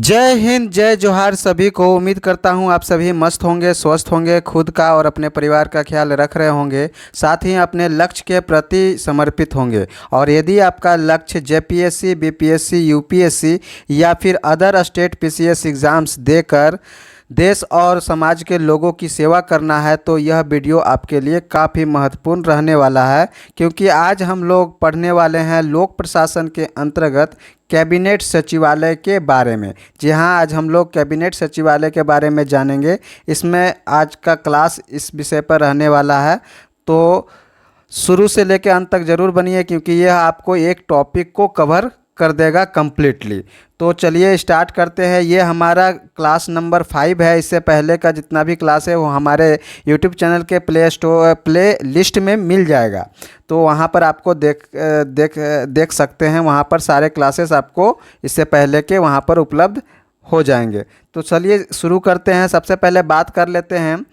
जय हिंद, जय जोहार सभी को। उम्मीद करता हूँ आप सभी मस्त होंगे, स्वस्थ होंगे, खुद का और अपने परिवार का ख्याल रख रहे होंगे, साथ ही अपने लक्ष्य के प्रति समर्पित होंगे। और यदि आपका लक्ष्य जेपीएससी, बीपीएससी, यूपीएससी या फिर अदर स्टेट पीसीएस एग्ज़ाम्स देकर देश और समाज के लोगों की सेवा करना है तो यह वीडियो आपके लिए काफ़ी महत्वपूर्ण रहने वाला है, क्योंकि आज हम लोग पढ़ने वाले हैं लोक प्रशासन के अंतर्गत कैबिनेट सचिवालय के बारे में। जी हाँ, आज हम लोग कैबिनेट सचिवालय के बारे में जानेंगे। इसमें आज का क्लास इस विषय पर रहने वाला है, तो शुरू से लेकर अंत तक ज़रूर बनिए, क्योंकि यह आपको एक टॉपिक को कवर कर देगा कम्प्लीटली। तो चलिए स्टार्ट करते हैं। ये हमारा क्लास नंबर 5 है। इससे पहले का जितना भी क्लास है वो हमारे यूट्यूब चैनल के प्ले लिस्ट में मिल जाएगा, तो वहाँ पर आपको देख सकते हैं। वहाँ पर सारे क्लासेस आपको इससे पहले के वहाँ पर उपलब्ध हो जाएंगे। तो चलिए शुरू करते हैं। सबसे पहले बात कर लेते हैं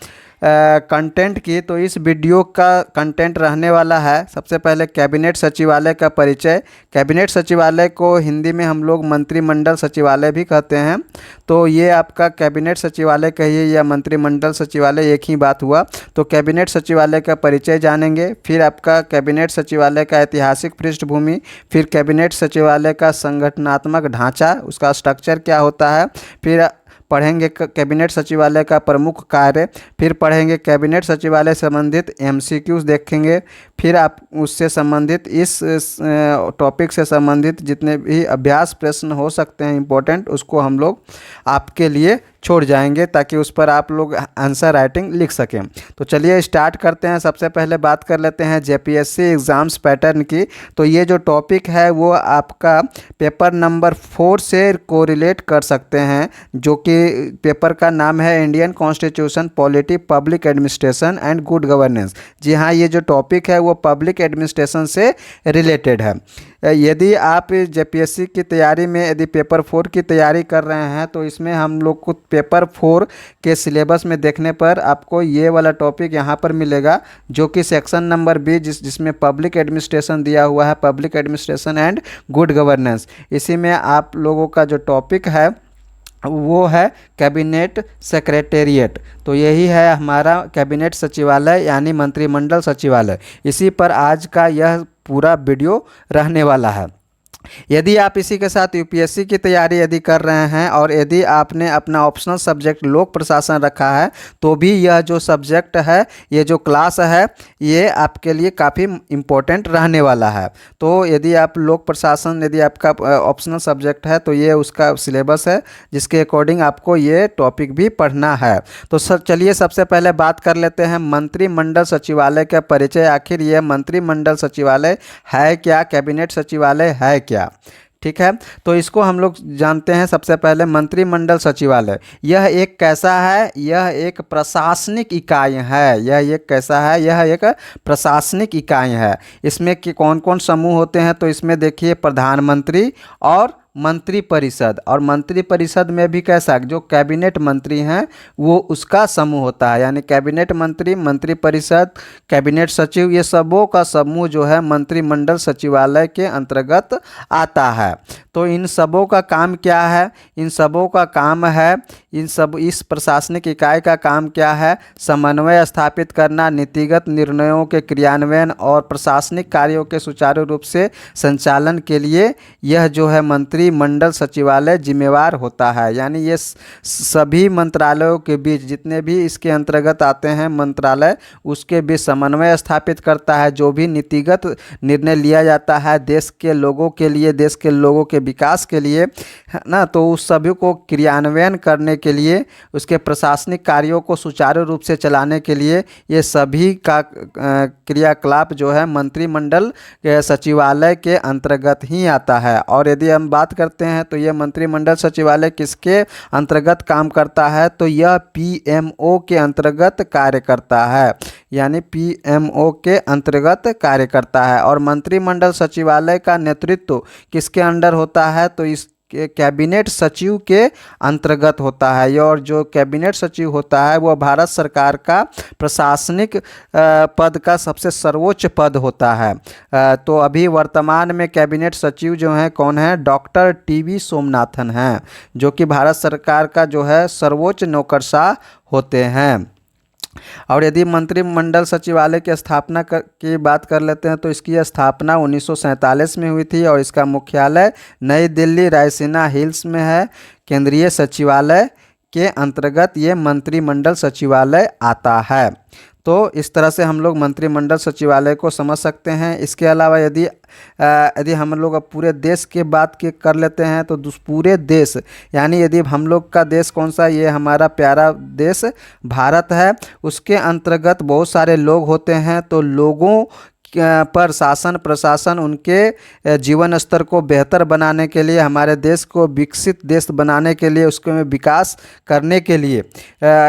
कंटेंट की। तो इस वीडियो का कंटेंट रहने वाला है, सबसे पहले कैबिनेट सचिवालय का परिचय। कैबिनेट सचिवालय को हिंदी में हम लोग मंत्रिमंडल सचिवालय भी कहते हैं। तो ये आपका कैबिनेट सचिवालय कहिए या मंत्रिमंडल सचिवालय, एक ही बात हुआ। तो कैबिनेट सचिवालय का परिचय जानेंगे, फिर आपका कैबिनेट सचिवालय का ऐतिहासिक पृष्ठभूमि, फिर कैबिनेट सचिवालय का संगठनात्मक ढांचा, उसका स्ट्रक्चर क्या होता है, फिर पढ़ेंगे कैबिनेट सचिवालय का प्रमुख कार्य, फिर पढ़ेंगे कैबिनेट सचिवालय संबंधित एमसीक्यूज देखेंगे, फिर आप उससे संबंधित इस टॉपिक से संबंधित जितने भी अभ्यास प्रश्न हो सकते हैं इम्पोर्टेंट, उसको हम लोग आपके लिए छोड़ जाएंगे ताकि उस पर आप लोग आंसर राइटिंग लिख सकें। तो चलिए स्टार्ट करते हैं। सबसे पहले बात कर लेते हैं जेपीएससी एग्ज़ाम्स पैटर्न की। तो ये जो टॉपिक है वो आपका पेपर नंबर 4 से कोरिलेट कर सकते हैं, जो कि पेपर का नाम है Indian constitution, polity, public administration and good governance. जी हाँ, ये जो टॉपिक है वो पब्लिक एडमिनिस्ट्रेशन से रिलेटेड है। यदि आप जेपीएससी की तैयारी में यदि पेपर 4 की तैयारी कर रहे हैं तो इसमें हम लोग को पेपर 4 के सिलेबस में देखने पर आपको ये वाला टॉपिक यहाँ पर मिलेगा, जो कि सेक्शन नंबर बी जिसमें पब्लिक एडमिनिस्ट्रेशन दिया हुआ है, public administration and good governance. इसी में आप लोगों का जो टॉपिक है वो है कैबिनेट सेक्रेटेरिएट। तो यही है हमारा कैबिनेट सचिवालय यानी मंत्रिमंडल सचिवालय। इसी पर आज का यह पूरा वीडियो रहने वाला है। यदि आप इसी के साथ यूपीएससी की तैयारी यदि कर रहे हैं और यदि आपने अपना ऑप्शनल सब्जेक्ट लोक प्रशासन रखा है तो भी यह जो सब्जेक्ट है, ये जो क्लास है, ये आपके लिए काफ़ी इम्पोर्टेंट रहने वाला है। तो यदि आप लोक प्रशासन यदि आपका ऑप्शनल सब्जेक्ट है तो ये उसका सिलेबस है जिसके अकॉर्डिंग आपको ये टॉपिक भी पढ़ना है। तो चलिए सबसे पहले बात कर लेते हैं मंत्रिमंडल सचिवालय का परिचय। आखिर ये मंत्रिमंडल सचिवालय है क्या, कैबिनेट सचिवालय है क्या? ठीक है, तो इसको हम लोग जानते हैं। सबसे पहले मंत्रिमंडल सचिवालय यह एक कैसा है? यह एक प्रशासनिक इकाई है। यह एक कैसा है? यह एक प्रशासनिक इकाई है। इसमें कि कौन कौन समूह होते हैं? तो इसमें देखिए प्रधानमंत्री और मंत्री परिषद, और मंत्री परिषद में भी कैसा, जो कैबिनेट मंत्री हैं वो उसका समूह होता है, यानी कैबिनेट मंत्री, मंत्री परिषद, कैबिनेट सचिव, ये सबों का समूह जो है मंत्रिमंडल सचिवालय के अंतर्गत आता है। तो इन सबों का काम क्या है? इन सबों का काम है, इस प्रशासनिक इकाई का काम क्या है? समन्वय स्थापित करना, नीतिगत निर्णयों के क्रियान्वयन और प्रशासनिक कार्यों के सुचारू रूप से संचालन के लिए यह जो है मंत्रिमंडल सचिवालय जिम्मेवार होता है। यानी ये सभी मंत्रालयों के बीच जितने भी इसके अंतर्गत आते हैं मंत्रालय, उसके बीच समन्वय स्थापित करता है। जो भी नीतिगत निर्णय लिया जाता है देश के लोगों के लिए, देश के लोगों के विकास के लिए, है ना, तो उस सभी को क्रियान्वयन करने के लिए, उसके प्रशासनिक कार्यों को सुचारू रूप से चलाने के लिए ये सभी का क्रियाकलाप जो है मंत्रिमंडल सचिवालय के अंतर्गत ही आता है। और यदि हम बात करते हैं तो यह मंत्रिमंडल सचिवालय किसके अंतर्गत काम करता है? तो यह पीएमओ के अंतर्गत कार्य करता है, यानी पीएमओ के अंतर्गत कार्य करता है। और मंत्रिमंडल सचिवालय का नेतृत्व किसके अंडर होता है? तो कैबिनेट सचिव के अंतर्गत होता है। ये और जो कैबिनेट सचिव होता है वह भारत सरकार का प्रशासनिक पद का सबसे सर्वोच्च पद होता है। तो अभी वर्तमान में कैबिनेट सचिव जो हैं कौन है, डॉक्टर टीवी सोमनाथन हैं, जो कि भारत सरकार का जो है सर्वोच्च नौकरशाह होते हैं। और यदि मंत्रिमंडल सचिवालय की स्थापना की बात कर लेते हैं तो इसकी स्थापना 1947 में हुई थी और इसका मुख्यालय नई दिल्ली रायसीना हिल्स में है। केंद्रीय सचिवालय के अंतर्गत ये मंत्रिमंडल सचिवालय आता है। तो इस तरह से हम लोग मंत्रिमंडल सचिवालय को समझ सकते हैं। इसके अलावा यदि हम लोग अब पूरे देश के बात के कर लेते हैं तो पूरे देश यानी यदि हम लोग का देश कौन सा, ये हमारा प्यारा देश भारत है, उसके अंतर्गत बहुत सारे लोग होते हैं। तो लोगों पर शासन प्रशासन उनके जीवन स्तर को बेहतर बनाने के लिए, हमारे देश को विकसित देश बनाने के लिए, उसके में विकास करने के लिए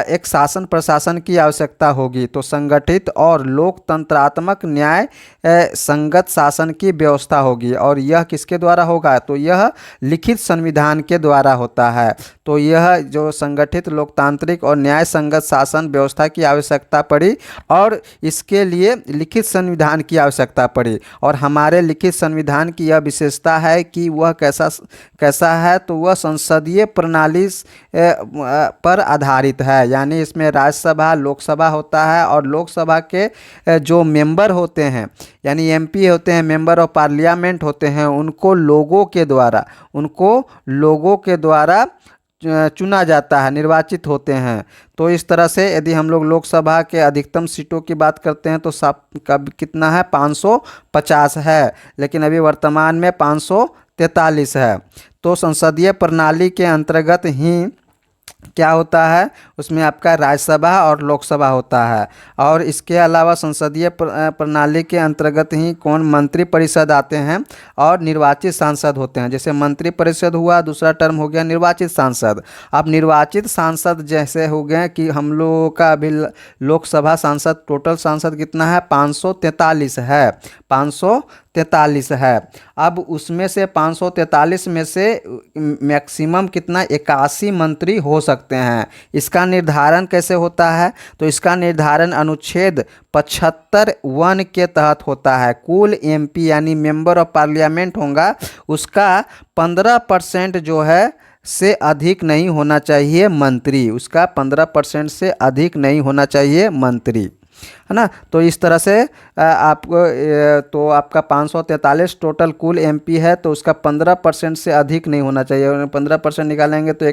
एक शासन प्रशासन की आवश्यकता होगी। तो संगठित और लोकतंत्रात्मक न्याय संगत शासन की व्यवस्था होगी। और यह किसके द्वारा होगा, तो यह लिखित संविधान के द्वारा होता है। तो यह जो संगठित लोकतांत्रिक और न्याय संगत शासन व्यवस्था की आवश्यकता पड़ी और इसके लिए लिखित संविधान की आवश्यकता पड़ी। और हमारे लिखित संविधान की यह विशेषता है कि वह कैसा है, तो वह संसदीय प्रणाली पर आधारित है। यानी इसमें राज्यसभा लोकसभा होता है और लोकसभा के जो मेंबर होते हैं यानी एमपी होते हैं, मेंबर ऑफ पार्लियामेंट होते हैं, उनको लोगों के द्वारा चुना जाता है, निर्वाचित होते हैं। तो इस तरह से यदि हम लोग लोकसभा के अधिकतम सीटों की बात करते हैं तो कितना है, 550 है, लेकिन अभी वर्तमान में 543 है। तो संसदीय प्रणाली के अंतर्गत ही क्या होता है, उसमें आपका राज्यसभा और लोकसभा होता है। और इसके अलावा संसदीय प्रणाली के अंतर्गत ही कौन, मंत्री परिषद आते हैं और निर्वाचित सांसद होते हैं। जैसे मंत्री परिषद हुआ, दूसरा टर्म हो गया निर्वाचित सांसद। अब निर्वाचित सांसद जैसे हो गए कि हम लोगों का अभी लोकसभा सांसद टोटल सांसद कितना है, 543 है, 543 है। अब उसमें से 543 में से मैक्सिमम कितना, 81 मंत्री हो सकते हैं। इसका निर्धारण कैसे होता है, तो इसका निर्धारण अनुच्छेद 75(1) के तहत होता है। कुल एमपी यानी मेंबर ऑफ पार्लियामेंट होगा, उसका 15% जो है से अधिक नहीं होना चाहिए मंत्री, उसका 15% से अधिक नहीं होना चाहिए मंत्री, है ना। तो इस तरह से तो आपका 543 टोटल कुल एमपी है, तो उसका 15% से अधिक नहीं होना चाहिए। 15% निकालेंगे तो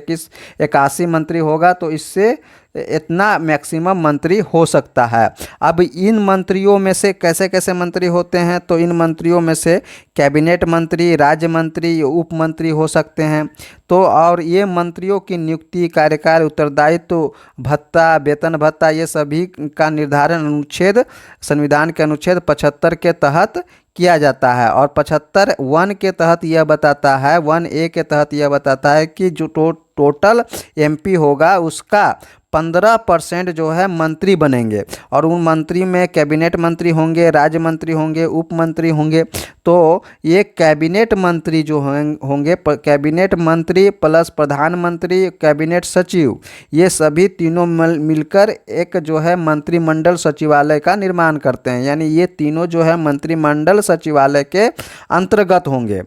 81 मंत्री होगा, तो इससे इतना मैक्सिमम मंत्री हो सकता है। अब इन मंत्रियों में से कैसे कैसे मंत्री होते हैं, तो इन मंत्रियों में से कैबिनेट मंत्री, राज्य मंत्री, उप मंत्री हो सकते हैं। तो और ये मंत्रियों की नियुक्ति, कार्यकाल, उत्तरदायित्व, भत्ता, वेतन भत्ता, ये सभी का निर्धारण संविधान के अनुच्छेद 75 के तहत किया जाता है। और 75(1) के तहत यह बताता है, 1A के तहत यह बताता है कि जो टोटल एमपी होगा उसका 15% जो है मंत्री बनेंगे। और उन मंत्री में कैबिनेट मंत्री होंगे, राज्य मंत्री होंगे, उप मंत्री होंगे। तो ये कैबिनेट मंत्री जो होंगे, कैबिनेट मंत्री प्लस प्रधानमंत्री, कैबिनेट सचिव, ये सभी तीनों मिलकर एक जो है मंत्रिमंडल सचिवालय का निर्माण करते हैं। यानी ये तीनों जो है मंत्रिमंडल सचिवालय के अंतर्गत होंगे।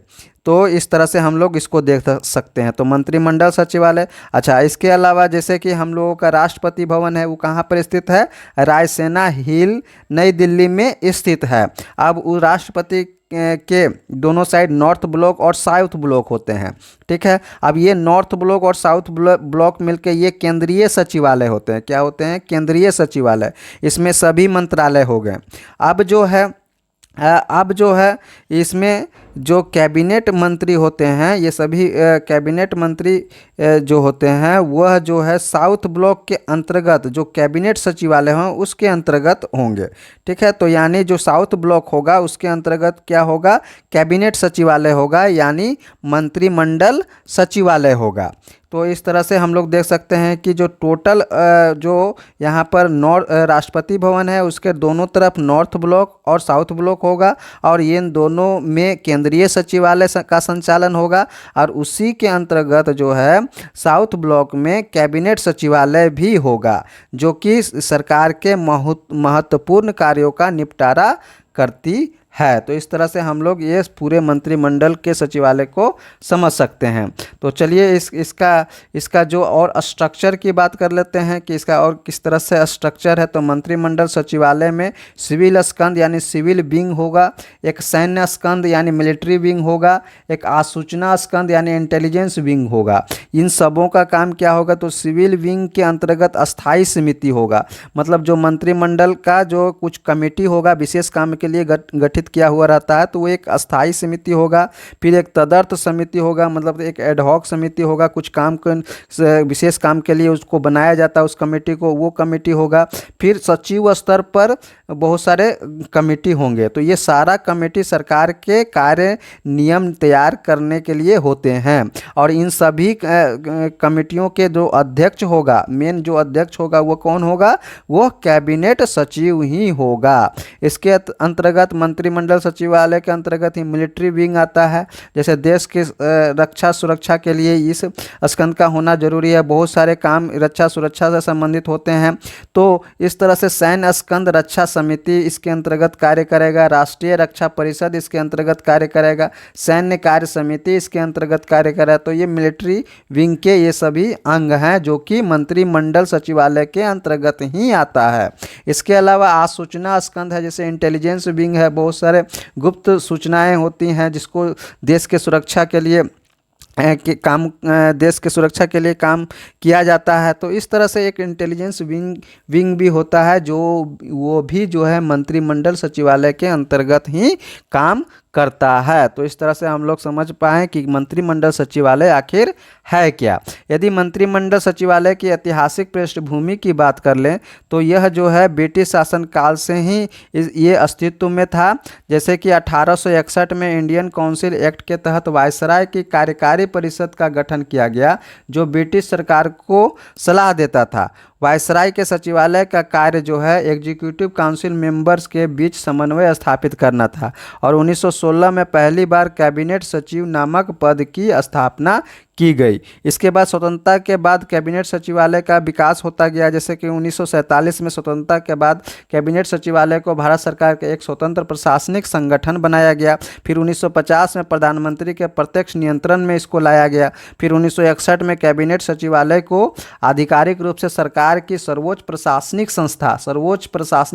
तो इस तरह से हम लोग इसको देख सकते हैं। तो मंत्रिमंडल सचिवालय। अच्छा, इसके अलावा जैसे कि हम लोगों का राष्ट्रपति भवन है, वो कहाँ पर स्थित है, रायसीना हिल नई दिल्ली में स्थित है। अब उस राष्ट्रपति के दोनों साइड नॉर्थ ब्लॉक और साउथ ब्लॉक होते हैं, ठीक है। अब ये नॉर्थ ब्लॉक और साउथ ब्लॉक मिलकर ये केंद्रीय सचिवालय होते हैं। क्या होते हैं, केंद्रीय सचिवालय। इसमें सभी मंत्रालय हो गए। अब जो है इसमें जो कैबिनेट मंत्री होते हैं, ये सभी कैबिनेट मंत्री जो होते हैं वह जो है साउथ ब्लॉक के अंतर्गत जो कैबिनेट सचिवालय हैं उसके अंतर्गत होंगे, ठीक है। तो यानी जो साउथ ब्लॉक होगा उसके अंतर्गत क्या होगा, कैबिनेट सचिवालय होगा, यानी मंत्रिमंडल सचिवालय होगा। तो इस तरह से हम लोग देख सकते हैं कि जो टोटल जो यहाँ पर राष्ट्रपति भवन है उसके दोनों तरफ नॉर्थ ब्लॉक और साउथ ब्लॉक होगा और इन दोनों में केंद्रीय केंद्रीय सचिवालय का संचालन होगा, और उसी के अंतर्गत जो है साउथ ब्लॉक में कैबिनेट सचिवालय भी होगा, जो कि सरकार के महत्वपूर्ण कार्यों का निपटारा करती है। तो इस तरह से हम लोग ये पूरे मंत्रिमंडल के सचिवालय को समझ सकते हैं। तो चलिए इसका जो और स्ट्रक्चर की बात कर लेते हैं कि इसका और किस तरह से स्ट्रक्चर है। तो मंत्रिमंडल सचिवालय में सिविल स्कंद यानी सिविल विंग होगा, एक सैन्य स्कंद यानी मिलिट्री विंग होगा, एक आसूचना स्कंद यानी इंटेलिजेंस विंग होगा। इन सबों का काम क्या होगा? तो सिविल विंग के अंतर्गत अस्थायी समिति होगा, मतलब जो मंत्रिमंडल का जो कुछ कमेटी होगा विशेष काम के लिए गठित किया हुआ रहता है, तो वो एक अस्थायी समिति होगा। फिर एक तदर्थ समिति होगा, मतलब एक एडहॉक समिति होगा, कुछ काम विशेष काम के लिए उसको बनाया जाता है उस कमेटी को, वो कमेटी होगा। फिर सचिव स्तर पर बहुत सारे कमेटी होंगे। तो ये सारा कमेटी सरकार के कार्य नियम तैयार करने के लिए होते हैं, और इन सभी कमेटियों के जो अध्यक्ष होगा, मेन जो अध्यक्ष होगा वो कौन होगा? वो कैबिनेट सचिव ही होगा। इसके अंतर्गत मंत्रिमंडल सचिवालय के अंतर्गत ही मिलिट्री विंग आता है। जैसे देश के रक्षा सुरक्षा के लिए इस स्कंद का होना जरूरी है, बहुत सारे काम रक्षा सुरक्षा से संबंधित होते हैं। तो इस तरह से सैन्य स्कंद रक्षा समिति इसके अंतर्गत कार्य करेगा, राष्ट्रीय रक्षा परिषद इसके अंतर्गत कार्य करेगा, सैन्य कार्य समिति इसके अंतर्गत कार्य करेगा। तो ये मिलिट्री विंग के ये सभी अंग हैं जो कि मंत्रिमंडल सचिवालय के अंतर्गत ही आता है। इसके अलावा आसूचना स्कंद है, जैसे इंटेलिजेंस विंग है, बहुत सारे गुप्त सूचनाएं होती हैं जिसको देश के सुरक्षा के लिए देश के सुरक्षा के लिए काम किया जाता है। तो इस तरह से एक इंटेलिजेंस विंग भी होता है, जो वो भी जो है मंत्रिमंडल सचिवालय के अंतर्गत ही काम करता है। तो इस तरह से हम लोग समझ पाएँ कि मंत्रिमंडल सचिवालय आखिर है क्या। यदि मंत्रिमंडल सचिवालय की ऐतिहासिक पृष्ठभूमि की बात कर लें तो यह जो है ब्रिटिश शासन काल से ही ये अस्तित्व में था। जैसे कि 1861 में इंडियन काउंसिल एक्ट के तहत वायसराय की कार्यकारी परिषद का गठन किया गया, जो ब्रिटिश सरकार को सलाह देता था। वायसराय के सचिवालय का कार्य जो है एग्जीक्यूटिव काउंसिल मेंबर्स के बीच समन्वय स्थापित करना था, और 1916 में पहली बार कैबिनेट सचिव नामक पद की स्थापना की गई। इसके बाद स्वतंत्रता के बाद कैबिनेट सचिवालय का विकास होता गया। जैसे कि 1947 में स्वतंत्रता के बाद कैबिनेट सचिवालय को भारत सरकार के एक स्वतंत्र प्रशासनिक संगठन बनाया गया। फिर 1950 में प्रधानमंत्री के प्रत्यक्ष नियंत्रण में इसको लाया गया। फिर 1961 में कैबिनेट सचिवालय को आधिकारिक रूप से सरकार की सर्वोच्च प्रशासनिक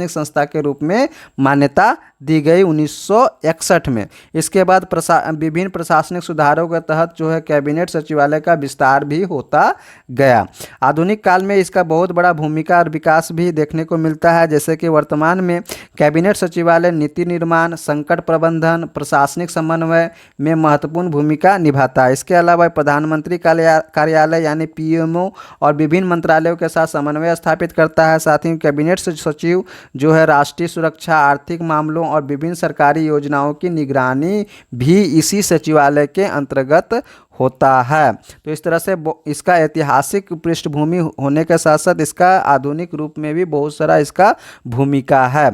संस्था के रूप में मान्यता दी गई 1961 में। इसके बाद विभिन्न प्रशासनिक सुधारों के तहत जो है कैबिनेट सचिवालय का विस्तार भी होता गया। आधुनिक काल में इसका बहुत बड़ा भूमिका और विकास भी देखने को मिलता है। जैसे कि वर्तमान में कैबिनेट सचिवालय नीति निर्माण, संकट प्रबंधन, प्रशासनिक समन्वय में महत्वपूर्ण भूमिका निभाता है। इसके अलावा प्रधानमंत्री कार्यालय यानी पीएमओ और विभिन्न मंत्रालयों के साथ समन्वय स्थापित करता है। साथ ही कैबिनेट सचिव जो है राष्ट्रीय सुरक्षा, आर्थिक मामलों और विभिन्न सरकारी योजनाओं की निगरानी भी इसी सचिवालय के अंतर्गत होता है। तो इस तरह से इसका ऐतिहासिक पृष्ठभूमि होने के साथ साथ इसका आधुनिक रूप में भी बहुत सारा इसका भूमिका है।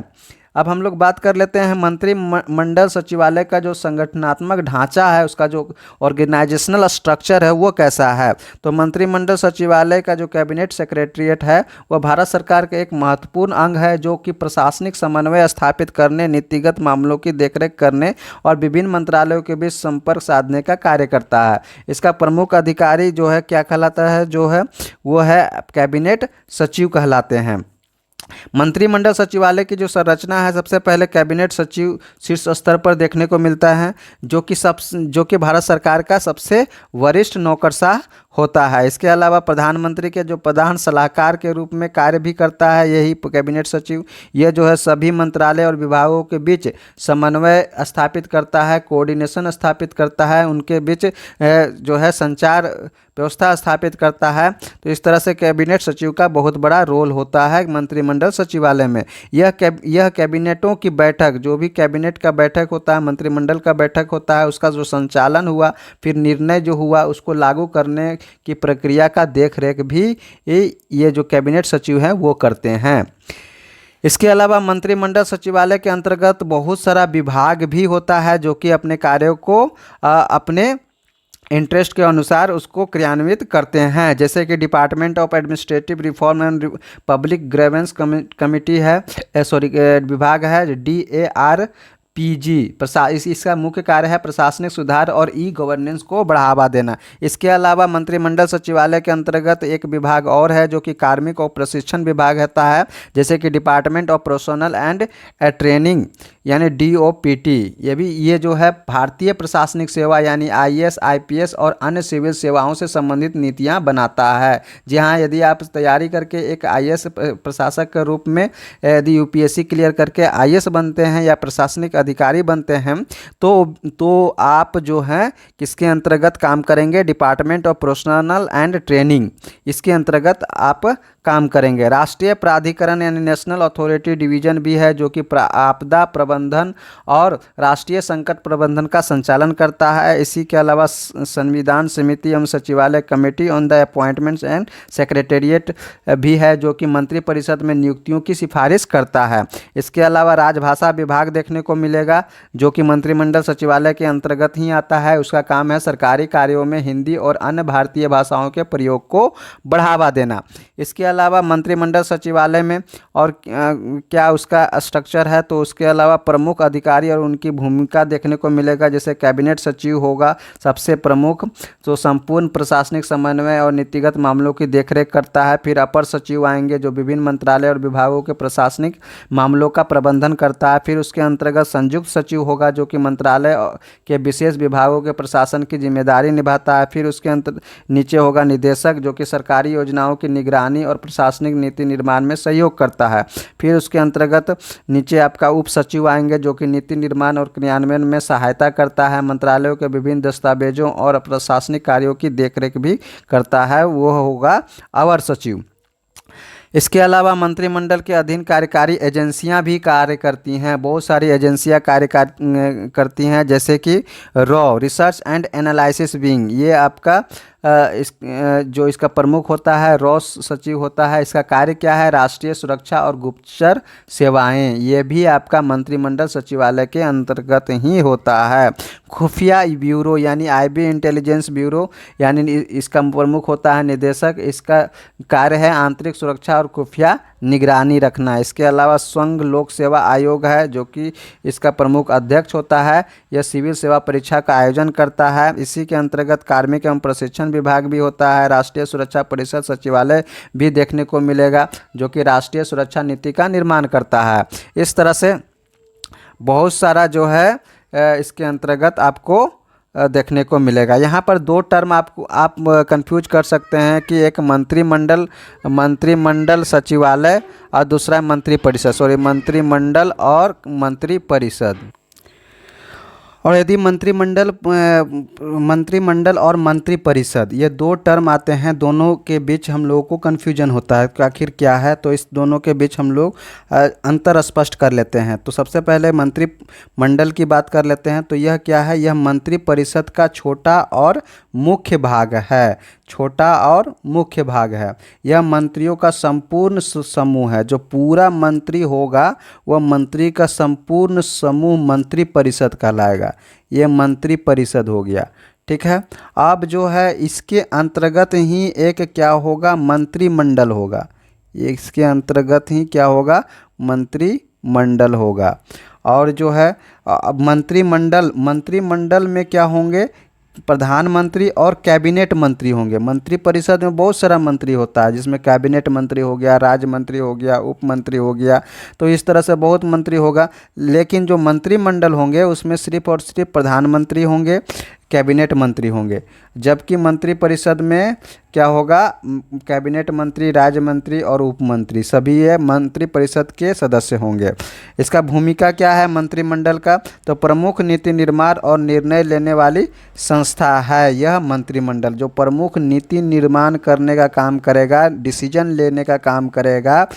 अब हम लोग बात कर लेते हैं मंत्रिमंडल सचिवालय का जो संगठनात्मक ढांचा है, उसका जो ऑर्गेनाइजेशनल स्ट्रक्चर है वो कैसा है। तो मंत्रिमंडल सचिवालय का जो कैबिनेट सेक्रेटरीट है वह भारत सरकार का एक महत्वपूर्ण अंग है, जो कि प्रशासनिक समन्वय स्थापित करने, नीतिगत मामलों की देखरेख करने और विभिन्न मंत्रालयों के बीच संपर्क साधने का कार्य करता है। इसका प्रमुख अधिकारी जो है क्या कहलाता है, जो है वो है कैबिनेट सचिव कहलाते हैं। मंत्रिमंडल सचिवालय की जो संरचना है, सबसे पहले कैबिनेट सचिव शीर्ष स्तर पर देखने को मिलता है, जो कि भारत सरकार का सबसे वरिष्ठ नौकरशाह होता है। इसके अलावा प्रधानमंत्री के जो प्रधान सलाहकार के रूप में कार्य भी करता है यही कैबिनेट सचिव। यह जो है सभी मंत्रालय और विभागों के बीच समन्वय स्थापित करता है, कोऑर्डिनेशन स्थापित करता है, उनके बीच जो है संचार व्यवस्था स्थापित करता है। तो इस तरह से कैबिनेट सचिव का बहुत बड़ा रोल होता है मंत्रिमंडल सचिवालय में। यह कैबिनेटों की बैठक, जो भी कैबिनेट का बैठक होता है, मंत्रिमंडल का बैठक होता है, उसका जो संचालन हुआ, फिर निर्णय जो हुआ उसको लागू करने की प्रक्रिया का देखरेख भी ये जो कैबिनेट सचिव हैं वो करते हैं। इसके अलावा मंत्रिमंडल सचिवालय के अंतर्गत बहुत सारा विभाग भी होता है जो कि अपने कार्यों को अपने इंटरेस्ट के अनुसार उसको क्रियान्वित करते हैं। जैसे कि department of administrative reform and public grievance committee है, विभाग है DARPG। इसका मुख्य कार्य है प्रशासनिक सुधार और ई गवर्नेंस को बढ़ावा देना। इसके अलावा मंत्रिमंडल सचिवालय के अंतर्गत एक विभाग और है जो कि कार्मिक और प्रशिक्षण विभाग होता है, जैसे कि department of professional and training यानी DOPT। ये जो है भारतीय प्रशासनिक सेवा यानी IAS IPS और अन्य सिविल सेवाओं से संबंधित नीतियां बनाता है। जी हाँ, यदि आप तैयारी करके एक IAS प्रशासक के रूप में यदि UPSC क्लियर करके IAS बनते हैं या प्रशासनिक अधिकारी बनते हैं तो आप जो है किसके अंतर्गत काम करेंगे, department of professional and training, इसके अंतर्गत आप काम करेंगे। राष्ट्रीय प्राधिकरण यानी नेशनल अथॉरिटी डिवीजन भी है जो कि आपदा प्रबंधन और राष्ट्रीय संकट प्रबंधन का संचालन करता है। इसी के अलावा संविधान समिति एवं सचिवालय committee on the appointments and secretariat भी है जो कि मंत्रिपरिषद में नियुक्तियों की सिफारिश करता है। इसके अलावा राजभाषा विभाग देखने को मिलेगा जो कि मंत्रिमंडल सचिवालय के अंतर्गत ही आता है। उसका काम है सरकारी कार्यों में हिंदी और अन्य भारतीय भाषाओं के प्रयोग को बढ़ावा देना। इसके अलावा मंत्रिमंडल सचिवालय में और क्या उसका स्ट्रक्चर है, तो उसके अलावा प्रमुख अधिकारी और उनकी भूमिका देखने को मिलेगा। जैसे कैबिनेट सचिव होगा सबसे प्रमुख, जो संपूर्ण प्रशासनिक समन्वय और नीतिगत मामलों की देखरेख करता है। फिर अपर सचिव आएंगे जो विभिन्न मंत्रालय और विभागों के प्रशासनिक मामलों का प्रबंधन करता है। फिर उसके अंतर्गत संयुक्त सचिव होगा जो कि मंत्रालय के विशेष विभागों के प्रशासन की जिम्मेदारी निभाता है। फिर उसके नीचे होगा निदेशक जो कि सरकारी योजनाओं की निगरानी और प्रशासनिक नीति निर्माण में सहयोग करता है। फिर उसके अंतर्गत नीचे आपका उप सचिव आएंगे जो कि नीति निर्माण और क्रियान्वयन में सहायता करता है। मंत्रालयों के विभिन्न दस्तावेजों और प्रशासनिक कार्यों की देखरेख भी करता है, वो होगा अवर सचिव। इसके अलावा मंत्रिमंडल के अधीन कार्यकारी एजेंसियां भी कार्य करती हैं। बहुत सारी एजेंसियां कार्य करती हैं, जैसे कि रिसर्च एंड एनालिसिस विंग, ये आपका जो इसका प्रमुख होता है सचिव होता है। इसका कार्य क्या है, राष्ट्रीय सुरक्षा और गुप्तचर सेवाएं, ये भी आपका मंत्रिमंडल सचिवालय के अंतर्गत ही होता है। खुफिया ब्यूरो यानी IB इंटेलिजेंस ब्यूरो यानी इसका प्रमुख होता है निदेशक। इसका कार्य है आंतरिक सुरक्षा और खुफिया निगरानी रखना। इसके अलावा संघ लोक सेवा आयोग है जो कि इसका प्रमुख अध्यक्ष होता है। यह सिविल सेवा परीक्षा का आयोजन करता है। इसी के अंतर्गत कार्मिक एवं प्रशिक्षण विभाग भी होता है। राष्ट्रीय सुरक्षा परिषद सचिवालय भी देखने को मिलेगा जो कि राष्ट्रीय सुरक्षा नीति का निर्माण करता है। इस तरह से बहुत सारा जो है इसके अंतर्गत आपको देखने को मिलेगा। यहाँ पर दो टर्म आप कंफ्यूज कर सकते हैं कि एक मंत्रिमंडल सचिवालय और दूसरा मंत्रिमंडल और मंत्रिपरिषद। और यदि मंत्रिमंडल और मंत्रिपरिषद ये दो टर्म आते हैं, दोनों के बीच हम लोगों को कन्फ्यूजन होता है कि आखिर क्या है, तो इस दोनों के बीच हम लोग अंतर स्पष्ट कर लेते हैं। तो सबसे पहले मंत्रिमंडल की बात कर लेते हैं। तो यह क्या है, यह मंत्रिपरिषद का छोटा और मुख्य भाग है। यह मंत्रियों का संपूर्ण समूह है। जो पूरा मंत्री होगा वह मंत्री का संपूर्ण समूह मंत्रिपरिषद कहलाएगा। यह मंत्रिपरिषद हो गया, ठीक है। अब जो है इसके अंतर्गत ही एक क्या होगा, मंत्रिमंडल होगा। इसके अंतर्गत ही क्या होगा, मंत्रिमंडल होगा। और जो है मंत्रिमंडल में क्या होंगे, प्रधानमंत्री और कैबिनेट मंत्री होंगे। मंत्रिपरिषद में बहुत सारा मंत्री होता है, जिसमें कैबिनेट मंत्री हो गया, राज्य मंत्री हो गया, उप मंत्री हो गया, तो इस तरह से बहुत मंत्री होगा। लेकिन जो मंत्रिमंडल होंगे उसमें सिर्फ और सिर्फ प्रधानमंत्री होंगे, कैबिनेट मंत्री होंगे। जबकि मंत्रिपरिषद में क्या होगा, कैबिनेट मंत्री, राज्य मंत्री और उप मंत्री सभी ये मंत्रिपरिषद के सदस्य होंगे। इसका भूमिका क्या है मंत्रिमंडल का, तो प्रमुख नीति निर्माण और निर्णय लेने वाली संस्था है यह मंत्रिमंडल। जो प्रमुख नीति निर्माण करने का काम करेगा, डिसीजन लेने का काम करेगा,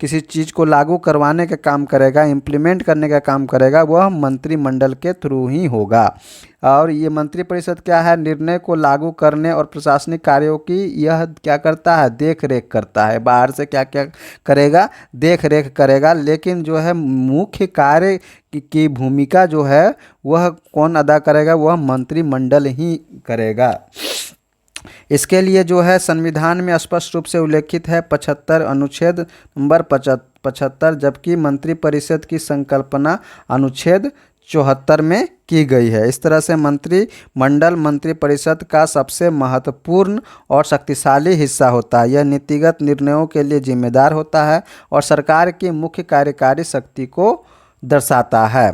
किसी चीज़ को लागू करवाने का काम करेगा, इम्प्लीमेंट करने का काम करेगा, वह मंत्रिमंडल के थ्रू ही होगा। और ये मंत्रिपरिषद क्या है, निर्णय को लागू करने और प्रशासनिक कार्यों की यह क्या करता है, देख रेख करता है। बाहर से क्या क्या करेगा, देख रेख करेगा, लेकिन जो है मुख्य कार्य की भूमिका जो है वह कौन अदा करेगा, वह मंत्रिमंडल ही करेगा। इसके लिए जो है संविधान में स्पष्ट रूप से उल्लेखित है 75 अनुच्छेद नंबर 75, जबकि मंत्रिपरिषद की संकल्पना अनुच्छेद 74 में की गई है। इस तरह से मंत्रिमंडल मंत्रिपरिषद का सबसे महत्वपूर्ण और शक्तिशाली हिस्सा होता है। यह नीतिगत निर्णयों के लिए जिम्मेदार होता है और सरकार की मुख्य कार्यकारी शक्ति को दर्शाता है।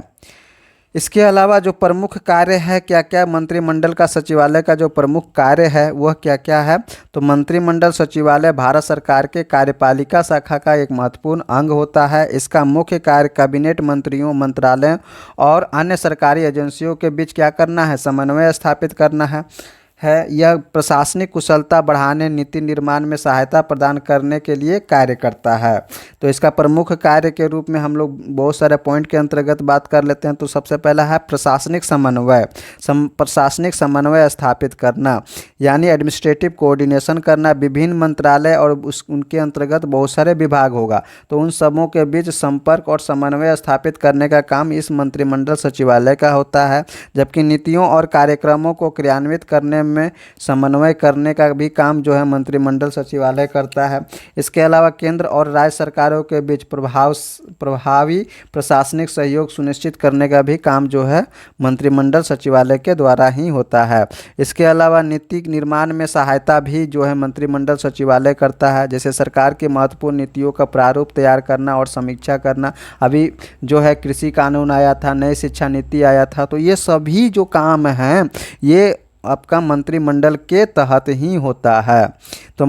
इसके अलावा जो प्रमुख कार्य है क्या क्या, मंत्रिमंडल का सचिवालय का जो प्रमुख कार्य है वह क्या क्या है, तो मंत्रिमंडल सचिवालय भारत सरकार के कार्यपालिका शाखा का एक महत्वपूर्ण अंग होता है। इसका मुख्य कार्य कैबिनेट मंत्रियों, मंत्रालयों और अन्य सरकारी एजेंसियों के बीच क्या करना है, समन्वय स्थापित करना है। यह प्रशासनिक कुशलता बढ़ाने, नीति निर्माण में सहायता प्रदान करने के लिए कार्य करता है। तो इसका प्रमुख कार्य के रूप में हम लोग बहुत सारे पॉइंट के अंतर्गत बात कर लेते हैं। तो सबसे पहला है प्रशासनिक समन्वय। प्रशासनिक समन्वय स्थापित करना यानी एडमिनिस्ट्रेटिव कोऑर्डिनेशन करना। विभिन्न मंत्रालय और उनके अंतर्गत बहुत सारे विभाग होगा, तो उन सबों के बीच संपर्क और समन्वय स्थापित करने का काम इस मंत्रिमंडल सचिवालय का होता है। जबकि नीतियों और कार्यक्रमों को क्रियान्वित करने में समन्वय करने का भी काम जो है मंत्रिमंडल सचिवालय करता है। इसके अलावा केंद्र और राज्य सरकारों के बीच प्रभावी प्रशासनिक सहयोग सुनिश्चित करने का भी काम जो है मंत्रिमंडल सचिवालय के द्वारा ही होता है। इसके अलावा नीति निर्माण में सहायता भी जो है मंत्रिमंडल सचिवालय करता है, जैसे सरकार की महत्वपूर्ण नीतियों का प्रारूप तैयार करना और समीक्षा करना। अभी जो है कृषि कानून आया था, नई शिक्षा नीति आया था, तो ये सभी जो काम हैं ये आपका मंत्रिमंडल के तहत ही होता है। तो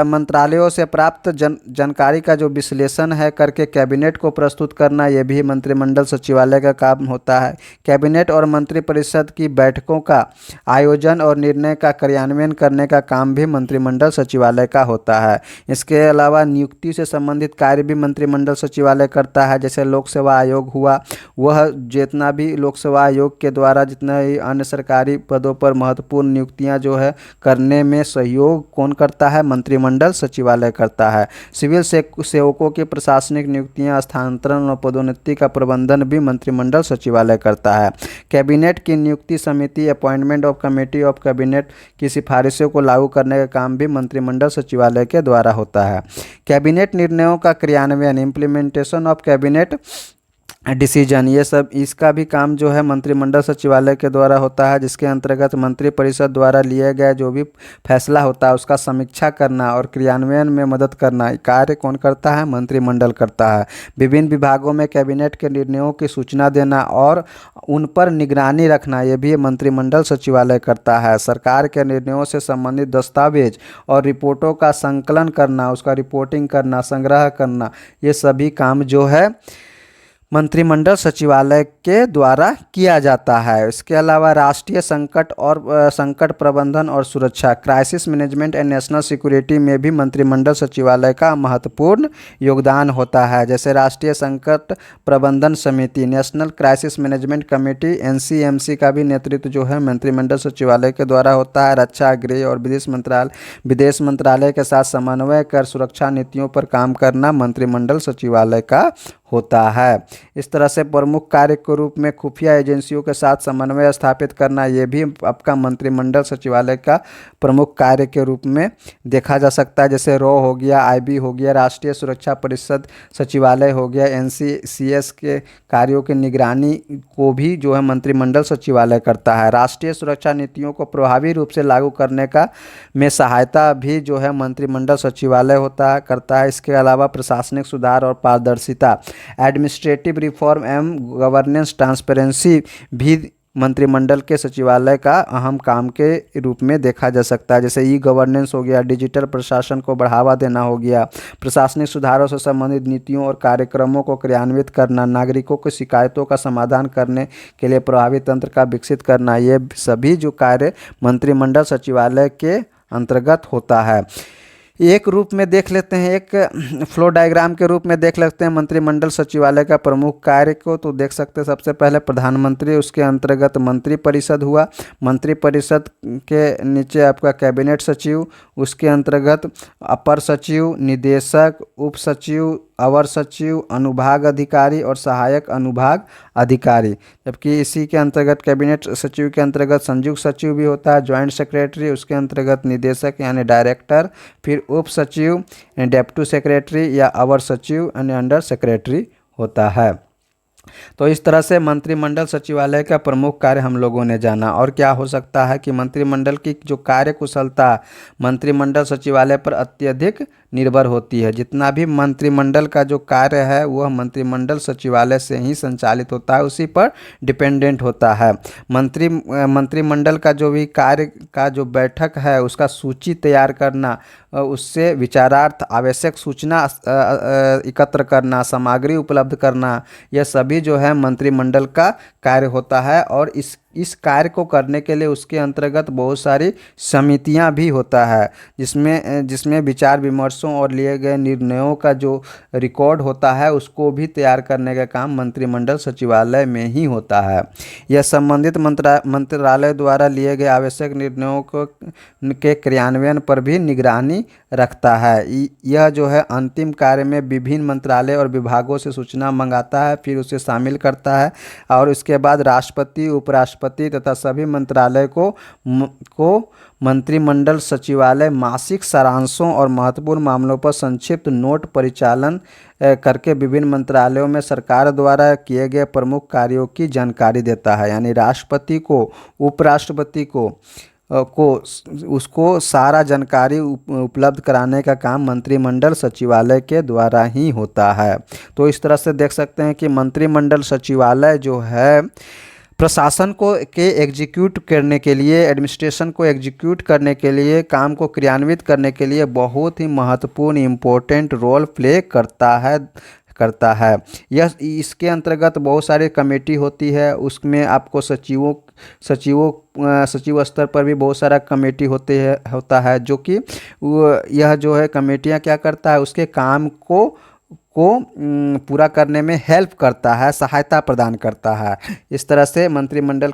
मंत्रालयों से प्राप्त जानकारी का जो विश्लेषण है करके कैबिनेट को प्रस्तुत करना, यह भी मंत्रिमंडल सचिवालय का काम होता है। कैबिनेट और मंत्रिपरिषद की बैठकों का आयोजन और निर्णय का क्रियान्वयन करने का काम भी मंत्रिमंडल सचिवालय का होता है। इसके अलावा नियुक्ति से संबंधित कार्य भी मंत्रिमंडल सचिवालय करता है। जैसे लोक सेवा आयोग हुआ, वह जितना भी लोक सेवा आयोग के द्वारा जितना ही अन्य सरकारी पदों पर महत्वपूर्ण नियुक्तियां जो है करने में सहयोग कौन करता है, मंत्रिमंडल सचिवालय करता है। सिविल सेवकों की प्रशासनिक नियुक्तियां, स्थानांतरण और पदोन्नति का प्रबंधन भी मंत्रिमंडल सचिवालय करता है। कैबिनेट की नियुक्ति समिति, appointment of committee of cabinet की सिफारिशों को लागू करने का काम भी मंत्रिमंडल सचिवालय के द्वारा होता है। कैबिनेट निर्णयों का क्रियान्वयन, इम्प्लीमेंटेशन ऑफ कैबिनेट डिसीजन, ये सब इसका भी काम जो है मंत्रिमंडल सचिवालय के द्वारा होता है, जिसके अंतर्गत मंत्रिपरिषद द्वारा लिए गए जो भी फैसला होता है उसका समीक्षा करना और क्रियान्वयन में मदद करना कार्य कौन करता है, मंत्रिमंडल करता है। विभिन्न विभागों में कैबिनेट के निर्णयों की सूचना देना और उन पर निगरानी रखना, ये भी मंत्रिमंडल सचिवालय करता है। सरकार के निर्णयों से संबंधित दस्तावेज और रिपोर्टों का संकलन करना, उसका रिपोर्टिंग करना, संग्रह करना, ये सभी काम जो है मंत्रिमंडल सचिवालय के द्वारा किया जाता है। इसके अलावा राष्ट्रीय संकट प्रबंधन और सुरक्षा, crisis management and national security में भी मंत्रिमंडल सचिवालय का महत्वपूर्ण योगदान होता है। जैसे राष्ट्रीय संकट प्रबंधन समिति, national crisis management committee, NCMC का भी नेतृत्व जो है मंत्रिमंडल सचिवालय के द्वारा होता है। रक्षा, गृह और विदेश मंत्रालय के साथ समन्वय कर सुरक्षा नीतियों पर काम करना मंत्रिमंडल सचिवालय का होता है। इस तरह से प्रमुख कार्य के रूप में खुफिया एजेंसियों के साथ समन्वय स्थापित करना, ये भी आपका मंत्रिमंडल सचिवालय का प्रमुख कार्य के रूप में देखा जा सकता है। जैसे रॉ हो गया, IB हो गया, राष्ट्रीय सुरक्षा परिषद सचिवालय हो गया, NCCS के कार्यों की निगरानी को भी जो है मंत्रिमंडल सचिवालय करता है। राष्ट्रीय सुरक्षा नीतियों को प्रभावी रूप से लागू करने का में सहायता भी जो है मंत्रिमंडल सचिवालय करता है। इसके अलावा प्रशासनिक सुधार और पारदर्शिता, एडमिनिस्ट्रेटिव रिफॉर्म एवं गवर्नेंस ट्रांसपेरेंसी भी मंत्रिमंडल के सचिवालय का अहम काम के रूप में देखा जा सकता है। जैसे गवर्नेंस हो गया, डिजिटल प्रशासन को बढ़ावा देना हो गया, प्रशासनिक सुधारों से संबंधित नीतियों और कार्यक्रमों को क्रियान्वित करना, नागरिकों की शिकायतों का समाधान करने के लिए प्रभावी तंत्र का विकसित करना, ये सभी जो कार्य मंत्रिमंडल सचिवालय के अंतर्गत होता है। एक रूप में देख लेते हैं, एक फ्लो डायग्राम के रूप में देख लेते हैं मंत्रिमंडल सचिवालय का प्रमुख कार्य को। तो देख सकते हैं सबसे पहले प्रधानमंत्री, उसके अंतर्गत मंत्रिपरिषद हुआ, मंत्रिपरिषद के नीचे आपका कैबिनेट सचिव, उसके अंतर्गत अपर सचिव, निदेशक, उप सचिव, अवर सचिव, अनुभाग अधिकारी और सहायक अनुभाग अधिकारी। जबकि इसी के अंतर्गत कैबिनेट सचिव के अंतर्गत संयुक्त सचिव भी होता है, ज्वाइंट सेक्रेटरी, उसके अंतर्गत निदेशक यानी डायरेक्टर, फिर उप सचिव, डेप्टी सेक्रेटरी या अवर सचिव यानी अंडर सेक्रेटरी होता है। तो इस तरह से मंत्रिमंडल सचिवालय का प्रमुख कार्य हम लोगों ने जाना। और क्या हो सकता है कि मंत्रिमंडल की जो कार्य कुशलता मंत्रिमंडल सचिवालय पर अत्यधिक निर्भर होती है। जितना भी मंत्रिमंडल का जो कार्य है वह मंत्रिमंडल सचिवालय से ही संचालित होता है, उसी पर डिपेंडेंट होता है। मंत्रिमंडल का जो भी कार्य का जो बैठक है उसका सूची तैयार करना, उससे विचारार्थ आवश्यक सूचना एकत्र करना, सामग्री उपलब्ध करना, यह सभी जो है मंत्रिमंडल का कार्य होता है। और इस कार्य को करने के लिए उसके अंतर्गत बहुत सारी समितियां भी होता है, जिसमें विचार विमर्शों और लिए गए निर्णयों का जो रिकॉर्ड होता है उसको भी तैयार करने का काम मंत्रिमंडल सचिवालय में ही होता है। यह संबंधित मंत्रालय द्वारा लिए गए आवश्यक निर्णयों के क्रियान्वयन पर भी निगरानी रखता है। यह जो है अंतिम कार्य में विभिन्न मंत्रालय और विभागों से सूचना मंगाता है, फिर उसे शामिल करता है और उसके बाद राष्ट्रपति, उपराष्ट्रपति तथा सभी मंत्रालय को मंत्रिमंडल सचिवालय मासिक सारांशों और महत्वपूर्ण मामलों पर संक्षिप्त नोट परिचालन करके विभिन्न मंत्रालयों में सरकार द्वारा किए गए प्रमुख कार्यों की जानकारी देता है। यानी राष्ट्रपति को, उपराष्ट्रपति को उसको सारा जानकारी उपलब्ध कराने का काम मंत्रिमंडल सचिवालय के द्वारा ही होता है। तो इस तरह से देख सकते हैं कि मंत्रिमंडल सचिवालय जो है प्रशासन को एग्जीक्यूट करने के लिए, एडमिनिस्ट्रेशन को एग्जीक्यूट करने के लिए, काम को क्रियान्वित करने के लिए बहुत ही महत्वपूर्ण इम्पोर्टेंट रोल प्ले करता है। यह इसके अंतर्गत बहुत सारी कमेटी होती है, उसमें आपको सचिव स्तर पर भी बहुत सारा कमेटी होता है, जो कि यह जो है कमेटियां क्या करता है, उसके काम को पूरा करने में हेल्प करता है, सहायता प्रदान करता है। इस तरह से मंत्रिमंडल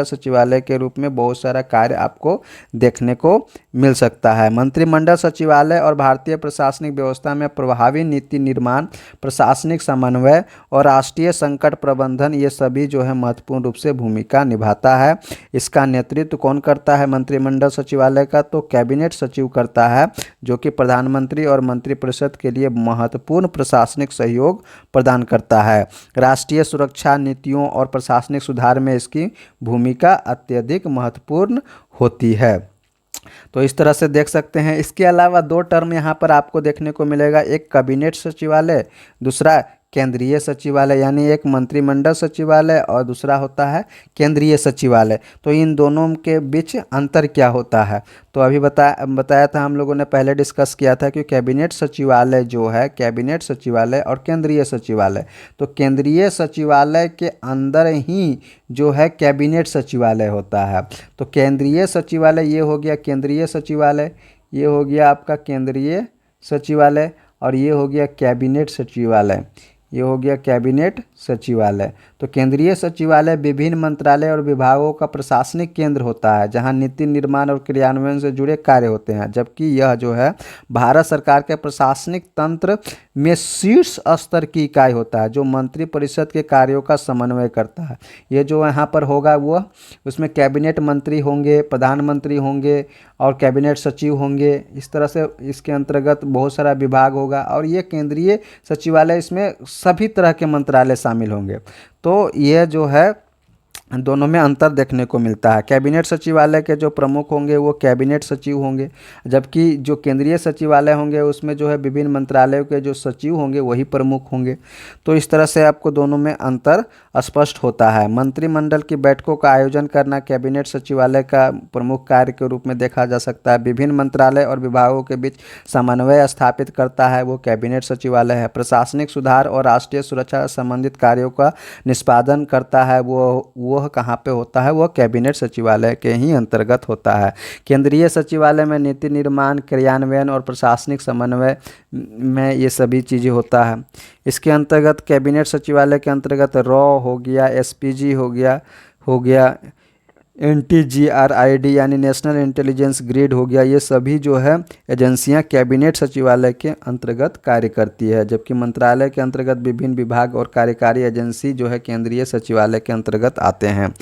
सचिवालय के रूप में बहुत सारा कार्य आपको देखने को मिल सकता है। मंत्रिमंडल सचिवालय और भारतीय प्रशासनिक व्यवस्था में प्रभावी नीति निर्माण, प्रशासनिक समन्वय और राष्ट्रीय संकट प्रबंधन, ये सभी जो है महत्वपूर्ण रूप से भूमिका निभाता है। इसका नेतृत्व कौन करता है मंत्रिमंडल सचिवालय का? तो कैबिनेट सचिव करता है, जो कि प्रधानमंत्री और मंत्रिपरिषद के लिए महत्वपूर्ण प्रशासनिक सहयोग प्रदान करता है। राष्ट्रीय सुरक्षा नीतियों और प्रशासनिक सुधार में इसकी भूमिका अत्यधिक महत्वपूर्ण होती है। तो इस तरह से देख सकते हैं। इसके अलावा दो टर्म यहाँ पर आपको देखने को मिलेगा, एक कैबिनेट सचिवालय, दूसरा केंद्रीय सचिवालय। यानी एक मंत्रिमंडल सचिवालय और दूसरा होता है केंद्रीय सचिवालय। तो इन दोनों के बीच अंतर क्या होता है? तो अभी बताया था, हम लोगों ने पहले डिस्कस किया था कि कैबिनेट सचिवालय जो है, कैबिनेट सचिवालय और केंद्रीय सचिवालय, तो केंद्रीय सचिवालय के अंदर ही जो है कैबिनेट सचिवालय होता है। तो केंद्रीय सचिवालय ये हो गया केंद्रीय सचिवालय, ये हो गया आपका केंद्रीय सचिवालय, और ये हो गया कैबिनेट सचिवालय, ये हो गया कैबिनेट सचिवालय। तो केंद्रीय सचिवालय विभिन्न मंत्रालय और विभागों का प्रशासनिक केंद्र होता है, जहां नीति निर्माण और क्रियान्वयन से जुड़े कार्य होते हैं। जबकि यह जो है भारत सरकार के प्रशासनिक तंत्र में शीर्ष स्तर की इकाई होता है, जो मंत्रिपरिषद के कार्यों का समन्वय करता है। ये जो यहाँ पर होगा वह, उसमें कैबिनेट मंत्री होंगे, प्रधानमंत्री होंगे और कैबिनेट सचिव होंगे। इस तरह से इसके अंतर्गत बहुत सारा विभाग होगा, और ये केंद्रीय सचिवालय, इसमें सभी तरह के मंत्रालय शामिल होंगे। तो यह जो है दोनों में अंतर देखने को मिलता है। कैबिनेट सचिवालय के जो प्रमुख होंगे वो कैबिनेट सचिव होंगे, जबकि जो केंद्रीय सचिवालय होंगे उसमें जो है विभिन्न मंत्रालयों के जो सचिव होंगे वही प्रमुख होंगे। तो इस तरह से आपको दोनों में अंतर स्पष्ट होता है। मंत्रिमंडल की बैठकों का आयोजन करना कैबिनेट सचिवालय का प्रमुख कार्य के रूप में देखा जा सकता है। विभिन्न मंत्रालय और विभागों के बीच समन्वय स्थापित करता है, वो कैबिनेट सचिवालय है। प्रशासनिक सुधार और राष्ट्रीय सुरक्षा से संबंधित कार्यों का निष्पादन करता है, वो वह कहाँ पे होता है, वह कैबिनेट सचिवालय के ही अंतर्गत होता है। केंद्रीय सचिवालय में नीति निर्माण, क्रियान्वयन और प्रशासनिक समन्वय में ये सभी चीज़ें होता है। इसके अंतर्गत कैबिनेट सचिवालय के अंतर्गत रॉ हो गया, एसपीजी हो गया NTGRID यानी नेशनल इंटेलिजेंस ग्रिड हो गया, ये सभी जो है एजेंसियां कैबिनेट सचिवालय के अंतर्गत कार्य करती है। जबकि मंत्रालय के अंतर्गत विभिन्न विभाग और कार्यकारी एजेंसी जो है केंद्रीय सचिवालय के अंतर्गत आते हैं।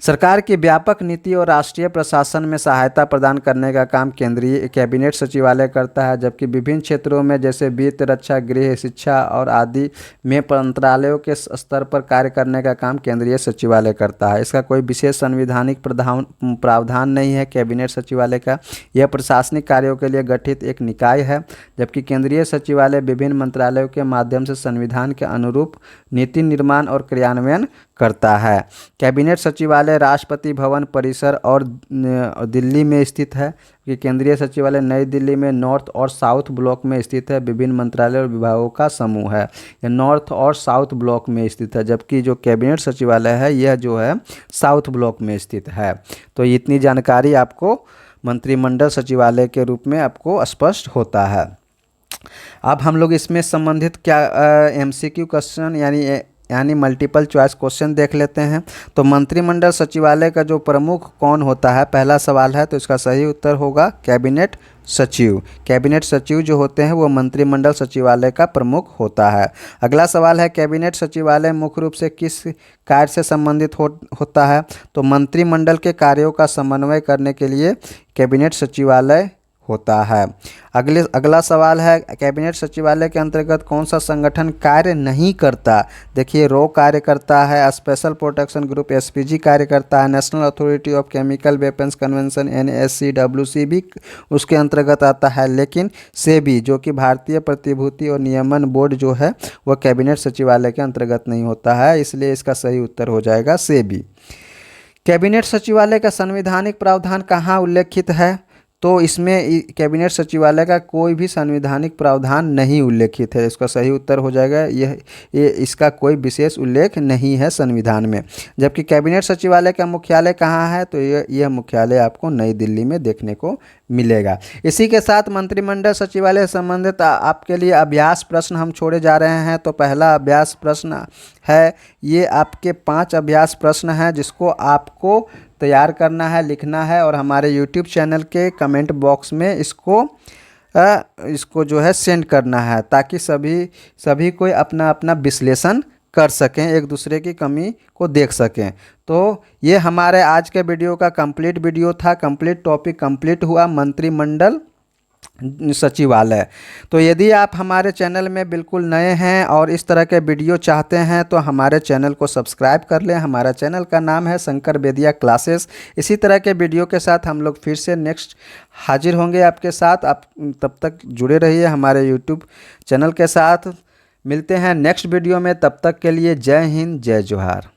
सरकार की व्यापक नीति और राष्ट्रीय प्रशासन में सहायता प्रदान करने का काम केंद्रीय कैबिनेट सचिवालय करता है। जबकि विभिन्न क्षेत्रों में जैसे वित्त, रक्षा, गृह, शिक्षा और आदि में मंत्रालयों के स्तर पर कार्य करने का काम केंद्रीय सचिवालय करता है। इसका कोई विशेष संवैधानिक प्रावधान नहीं है कैबिनेट सचिवालय का। यह प्रशासनिक कार्यों के लिए गठित एक निकाय है। जबकि केंद्रीय सचिवालय विभिन्न मंत्रालयों के माध्यम से संविधान के अनुरूप नीति निर्माण और क्रियान्वयन करता है। कैबिनेट सचिवालय राष्ट्रपति भवन परिसर और दिल्ली में स्थित है। कि केंद्रीय सचिवालय नई दिल्ली में नॉर्थ और साउथ ब्लॉक में स्थित है। विभिन्न मंत्रालय और विभागों का समूह है। यह नॉर्थ और साउथ ब्लॉक में स्थित है, जबकि जो कैबिनेट सचिवालय है यह जो है साउथ ब्लॉक में स्थित है। तो इतनी जानकारी आपको मंत्रिमंडल सचिवालय के रूप में आपको स्पष्ट होता है। अब हम लोग इसमें संबंधित क्या MCQ क्वेश्चन यानी मल्टीपल चॉइस क्वेश्चन देख लेते हैं। तो मंत्रिमंडल सचिवालय का जो प्रमुख कौन होता है, पहला सवाल है, तो इसका सही उत्तर होगा कैबिनेट सचिव। कैबिनेट सचिव जो होते हैं वो मंत्रिमंडल सचिवालय का प्रमुख होता है। अगला सवाल है कैबिनेट सचिवालय मुख्य रूप से किस कार्य से संबंधित होता है। तो मंत्रिमंडल के कार्यों का समन्वय करने के लिए कैबिनेट सचिवालय होता है। अगला सवाल है कैबिनेट सचिवालय के अंतर्गत कौन सा संगठन कार्य नहीं करता। देखिए रॉ कार्य करता है, स्पेशल प्रोटेक्शन ग्रुप SPG कार्य करता है, national authority of chemical weapons convention NSCWC भी उसके अंतर्गत आता है। लेकिन सेबी जो कि भारतीय प्रतिभूति और नियमन बोर्ड जो है वह कैबिनेट सचिवालय के अंतर्गत नहीं होता है, इसलिए इसका सही उत्तर हो जाएगा सेबी। कैबिनेट सचिवालय का संवैधानिक प्रावधान कहाँ उल्लेखित है। तो इसमें कैबिनेट सचिवालय का कोई भी संवैधानिक प्रावधान नहीं उल्लेखित है। इसका सही उत्तर हो जाएगा ये इसका कोई विशेष उल्लेख नहीं है संविधान में। जबकि कैबिनेट सचिवालय का मुख्यालय कहाँ है, तो यह मुख्यालय आपको नई दिल्ली में देखने को मिलेगा। इसी के साथ मंत्रिमंडल सचिवालय से संबंधित आपके लिए अभ्यास प्रश्न हम छोड़े जा रहे हैं। तो पहला अभ्यास प्रश्न है, ये आपके 5 अभ्यास प्रश्न हैं जिसको आपको तैयार करना है, लिखना है और हमारे YouTube चैनल के कमेंट बॉक्स में इसको जो है सेंड करना है, ताकि सभी कोई अपना अपना विश्लेषण कर सकें, एक दूसरे की कमी को देख सकें। तो ये हमारे आज के वीडियो का कंप्लीट वीडियो था। कंप्लीट टॉपिक कंप्लीट हुआ मंत्रिमंडल सचिवालय। तो यदि आप हमारे चैनल में बिल्कुल नए हैं और इस तरह के वीडियो चाहते हैं तो हमारे चैनल को सब्सक्राइब कर लें। हमारा चैनल का नाम है शंकर बेदिया क्लासेस। इसी तरह के वीडियो के साथ हम लोग फिर से नेक्स्ट हाजिर होंगे आपके साथ। आप तब तक जुड़े रहिए हमारे YouTube चैनल के साथ। मिलते हैं नेक्स्ट वीडियो में, तब तक के लिए जय हिंद, जय जोहार।